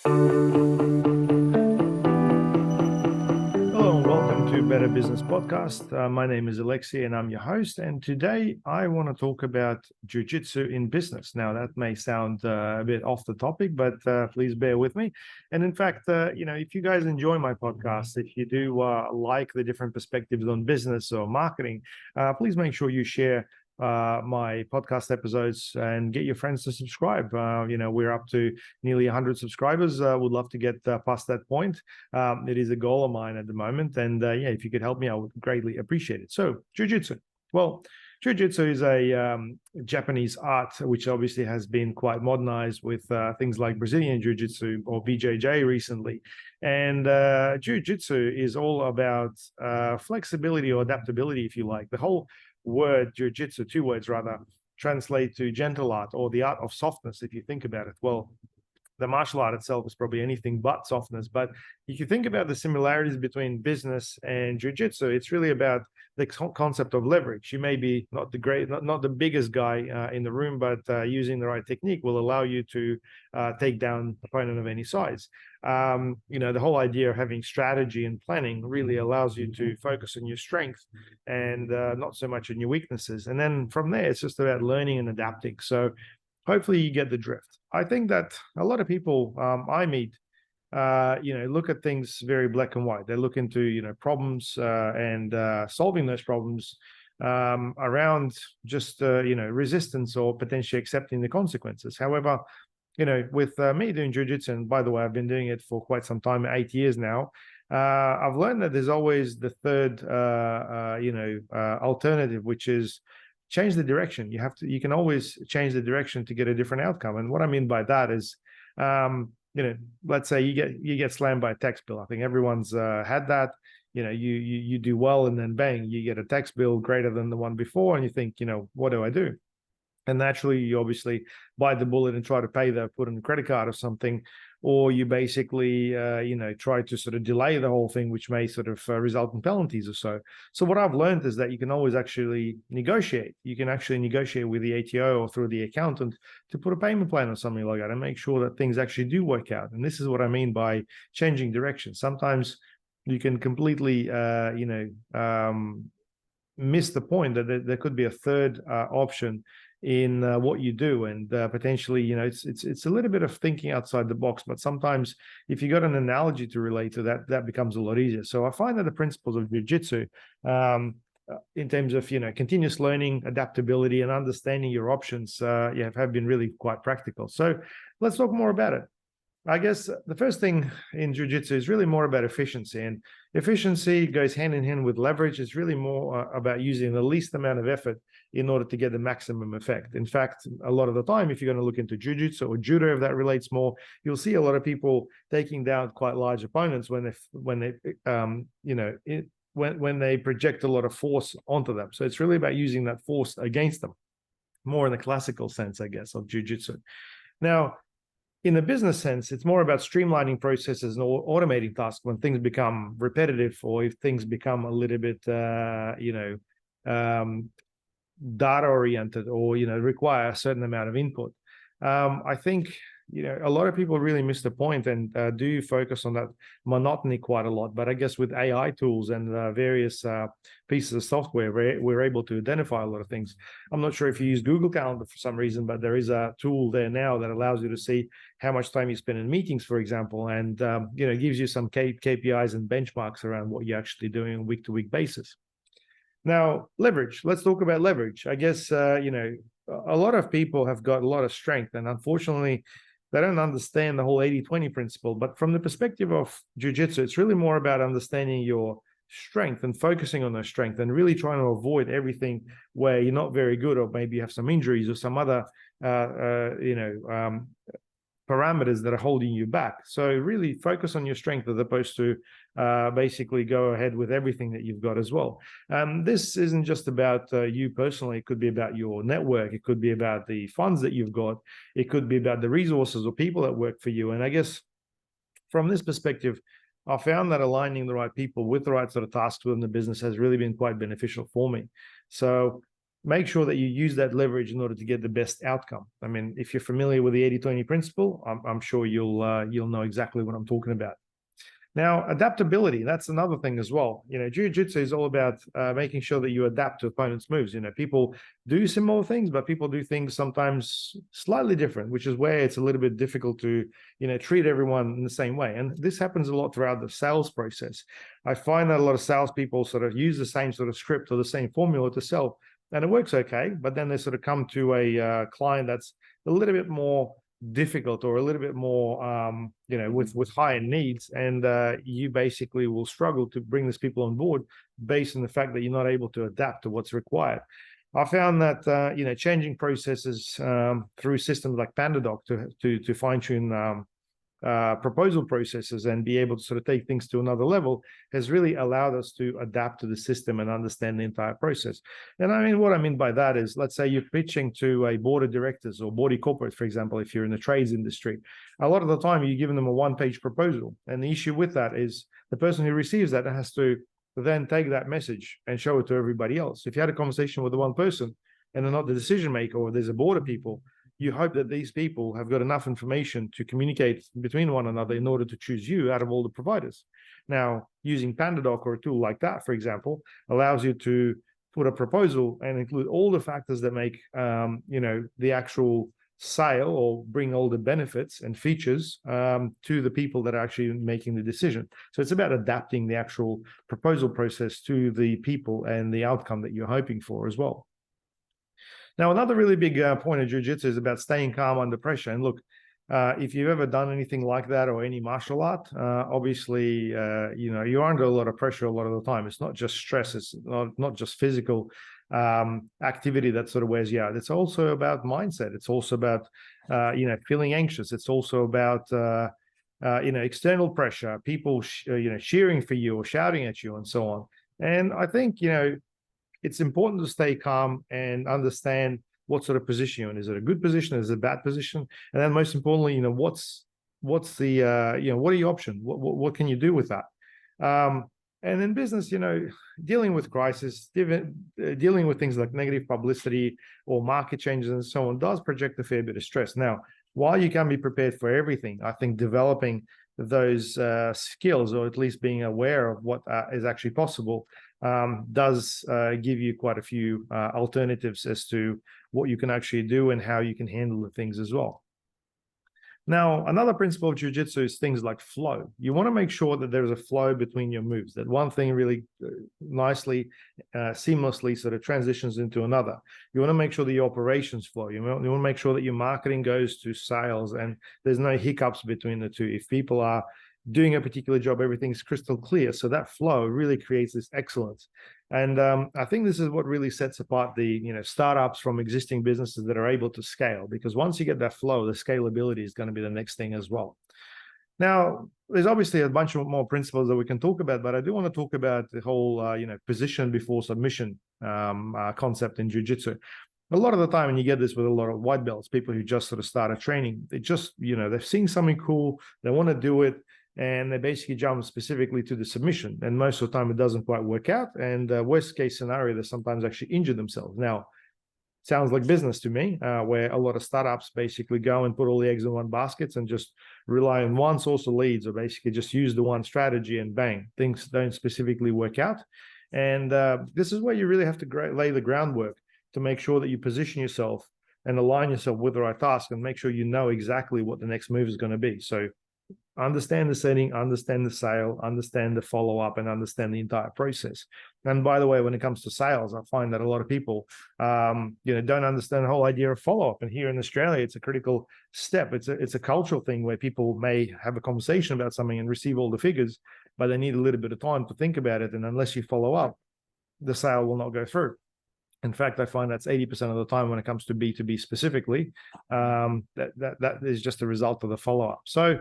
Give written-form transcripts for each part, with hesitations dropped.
Hello and welcome to Better Business Podcast. My name is Alexei and I'm your host. And today I want to talk about Jiu-Jitsu in business. Now that may sound a bit off the topic, but please bear with me. And in fact, if you guys enjoy my podcast, if you do like the different perspectives on business or marketing, please make sure you share my podcast episodes and get your friends to subscribe. We're up to nearly 100 subscribers. Would love to get past that point. It is a goal of mine at the moment. And if you could help me, I would greatly appreciate it. So Jiu-Jitsu. Well, Jiu-Jitsu is a Japanese art, which obviously has been quite modernized with things like Brazilian Jiu-Jitsu or BJJ recently. And Jiu-Jitsu is all about flexibility or adaptability, if you like. The whole word Jiu-Jitsu, two words rather, translate to gentle art or the art of softness, if you think about it. Well, the martial art itself is probably anything but softness. But if you think about the similarities between business and Jiu-Jitsu, it's really about the concept of leverage. You may be not the biggest guy in the room, but using the right technique will allow you to take down an opponent of any size. The whole idea of having strategy and planning really allows you to focus on your strength and not so much on your weaknesses. And then from there, it's just about learning and adapting. So hopefully you get the drift. I think that a lot of people I meet, look at things very black and white. They look into, problems and solving those problems around just, resistance or potentially accepting the consequences. However, with me doing Jiu-Jitsu, and by the way, I've been doing it for quite some time, 8 years now, I've learned that there's always the third, alternative, which is change the direction. You can always change the direction to get a different outcome. And what I mean by that is, let's say you get slammed by a tax bill. I think everyone's had that. You do well, and then bang, you get a tax bill greater than the one before, and you think, what do I do? And naturally, you obviously bite the bullet and try to pay that, put in a credit card or something, or you basically, try to sort of delay the whole thing, which may sort of result in penalties or so. So what I've learned is that you can always actually negotiate. You can actually negotiate with the ATO or through the accountant to put a payment plan or something like that and make sure that things actually do work out. And this is what I mean by changing direction. Sometimes you can completely, miss the point that there could be a third option in what you do, and potentially, it's a little bit of thinking outside the box. But sometimes, if you got an analogy to relate to that becomes a lot easier. So I find that the principles of Jiu-Jitsu, in terms of continuous learning, adaptability, and understanding your options, have been really quite practical. So let's talk more about it. I guess the first thing in Jiu-Jitsu is really more about efficiency, and efficiency goes hand in hand with leverage. It's really more about using the least amount of effort in order to get the maximum effect. In fact, a lot of the time, if you're going to look into Jiu-Jitsu or Judo, if that relates more, you'll see a lot of people taking down quite large opponents when they project a lot of force onto them. So it's really about using that force against them, more in the classical sense, I guess, of Jiu-Jitsu. Now, in the business sense, it's more about streamlining processes and automating tasks when things become repetitive, or if things become a little bit, data oriented, or require a certain amount of input. I think a lot of people really miss the point and do focus on that monotony quite a lot. But I guess with AI tools and various pieces of software, we're able to identify a lot of things. I'm not sure if you use Google Calendar for some reason, but there is a tool there now that allows you to see how much time you spend in meetings, for example, and gives you some KPIs and benchmarks around what you're actually doing on a week-to-week basis. Now, leverage. Let's talk about leverage. I guess, a lot of people have got a lot of strength, and unfortunately, they don't understand the whole 80-20 principle. But from the perspective of Jiu-Jitsu, it's really more about understanding your strength and focusing on that strength, and really trying to avoid everything where you're not very good, or maybe you have some injuries or some other, parameters that are holding you back. So really focus on your strength as opposed to basically go ahead with everything that you've got as well. This isn't just about you personally. It could be about your network. It could be about the funds that you've got. It could be about the resources or people that work for you. And I guess from this perspective, I found that aligning the right people with the right sort of tasks within the business has really been quite beneficial for me. So make sure that you use that leverage in order to get the best outcome. I mean, if you're familiar with the 80-20 principle, I'm sure you'll know exactly what I'm talking about. Now, adaptability, that's another thing as well. Jiu-Jitsu is all about making sure that you adapt to opponents' moves. People do similar things, but people do things sometimes slightly different, which is where it's a little bit difficult to, treat everyone in the same way. And this happens a lot throughout the sales process. I find that a lot of salespeople sort of use the same sort of script or the same formula to sell, and it works okay, but then they sort of come to a client that's a little bit more difficult or a little bit more with higher needs, and you basically will struggle to bring these people on board based on the fact that you're not able to adapt to what's required. I found that changing processes through systems like PandaDoc to fine-tune proposal processes and be able to sort of take things to another level has really allowed us to adapt to the system and understand the entire process. And I mean, what I mean by that is, let's say you're pitching to a board of directors or board of corporate, for example, if you're in the trades industry, a lot of the time you're giving them a one-page proposal. And the issue with that is the person who receives that has to then take that message and show it to everybody else. If you had a conversation with the one person and they're not the decision maker, or there's a board of people, you hope that these people have got enough information to communicate between one another in order to choose you out of all the providers. Now, using PandaDoc or a tool like that, for example, allows you to put a proposal and include all the factors that make, the actual sale or bring all the benefits and features to the people that are actually making the decision. So it's about adapting the actual proposal process to the people and the outcome that you're hoping for as well. Now, another really big point of Jiu-Jitsu is about staying calm under pressure. And look, if you've ever done anything like that or any martial art, obviously, you're under a lot of pressure a lot of the time. It's not just stress. It's not just physical activity that sort of wears you out. It's also about mindset. It's also about, feeling anxious. It's also about, external pressure, people, cheering for you or shouting at you and so on. And I think, it's important to stay calm and understand what sort of position you're in. Is it a good position? Is it a bad position? And then most importantly, what's the, what are your options? What can you do with that? And in business, dealing with crisis, dealing with things like negative publicity or market changes and so on does project a fair bit of stress. Now, while you can be prepared for everything, I think developing those skills, or at least being aware of what is actually possible, does give you quite a few alternatives as to what you can actually do and how you can handle the things as well. Now, another principle of Jiu-Jitsu is things like flow. You want to make sure that there's a flow between your moves, that one thing really nicely, seamlessly sort of transitions into another. You want to make sure that your operations flow. You want to make sure that your marketing goes to sales and there's no hiccups between the two. If people are doing a particular job, everything's crystal clear. So that flow really creates this excellence. And I think this is what really sets apart the startups from existing businesses that are able to scale, because once you get that flow, the scalability is going to be the next thing as well. Now, there's obviously a bunch of more principles that we can talk about, but I do want to talk about the whole position before submission concept in Jiu-Jitsu. A lot of the time, and you get this with a lot of white belts, people who just sort of started training, they just, they've seen something cool, they want to do it, and they basically jump specifically to the submission. And most of the time, it doesn't quite work out. And worst case scenario, they sometimes actually injure themselves. Now, sounds like business to me, where a lot of startups basically go and put all the eggs in one basket and just rely on one source of leads, or basically just use the one strategy and bang, things don't specifically work out. And this is where you really have to lay the groundwork to make sure that you position yourself and align yourself with the right task and make sure you know exactly what the next move is going to be. So understand the setting, understand the sale, understand the follow-up, and understand the entire process. And by the way, when it comes to sales, I find that a lot of people, don't understand the whole idea of follow-up. And here in Australia, it's a critical step. It's a cultural thing where people may have a conversation about something and receive all the figures, but they need a little bit of time to think about it. And unless you follow up, the sale will not go through. In fact, I find that's 80% of the time when it comes to B2B specifically, that is just a result of the follow-up. So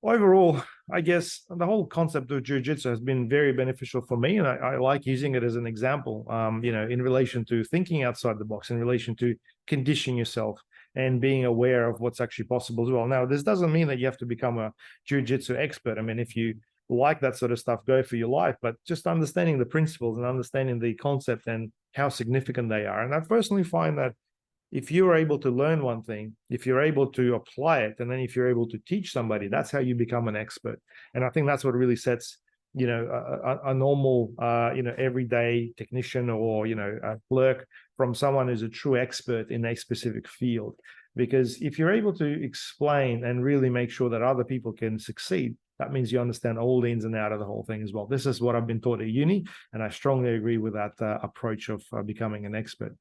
overall, I guess the whole concept of Jiu-Jitsu has been very beneficial for me, and I like using it as an example, in relation to thinking outside the box, in relation to conditioning yourself and being aware of what's actually possible as well. Now, this doesn't mean that you have to become a Jiu-Jitsu expert. I mean, if you like that sort of stuff, go for your life, but just understanding the principles and understanding the concept and how significant they are. And I personally find that if you're able to learn one thing, if you're able to apply it, and then if you're able to teach somebody, that's how you become an expert. And I think that's what really sets, a normal, everyday technician or, a clerk from someone who's a true expert in a specific field. Because if you're able to explain and really make sure that other people can succeed, that means you understand all the ins and outs of the whole thing as well. This is what I've been taught at uni, and I strongly agree with that approach of becoming an expert.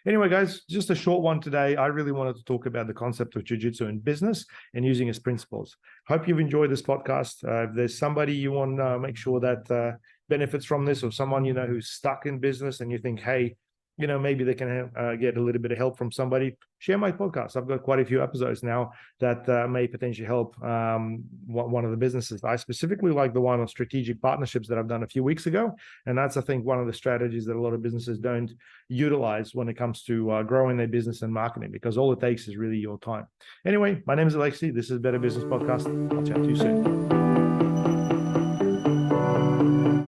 Anyway, guys, just a short one today. I really wanted to talk about the concept of jiu-jitsu in business and using its principles. Hope you've enjoyed this podcast. If there's somebody you want to make sure that benefits from this, or someone who's stuck in business and you think, hey, maybe they can get a little bit of help from somebody, share my podcast. I've got quite a few episodes now that may potentially help one of the businesses. I specifically like the one on strategic partnerships that I've done a few weeks ago. And that's, I think, one of the strategies that a lot of businesses don't utilize when it comes to growing their business and marketing, because all it takes is really your time. Anyway, my name is Alexei. This is Better Business Podcast. I'll chat to you soon.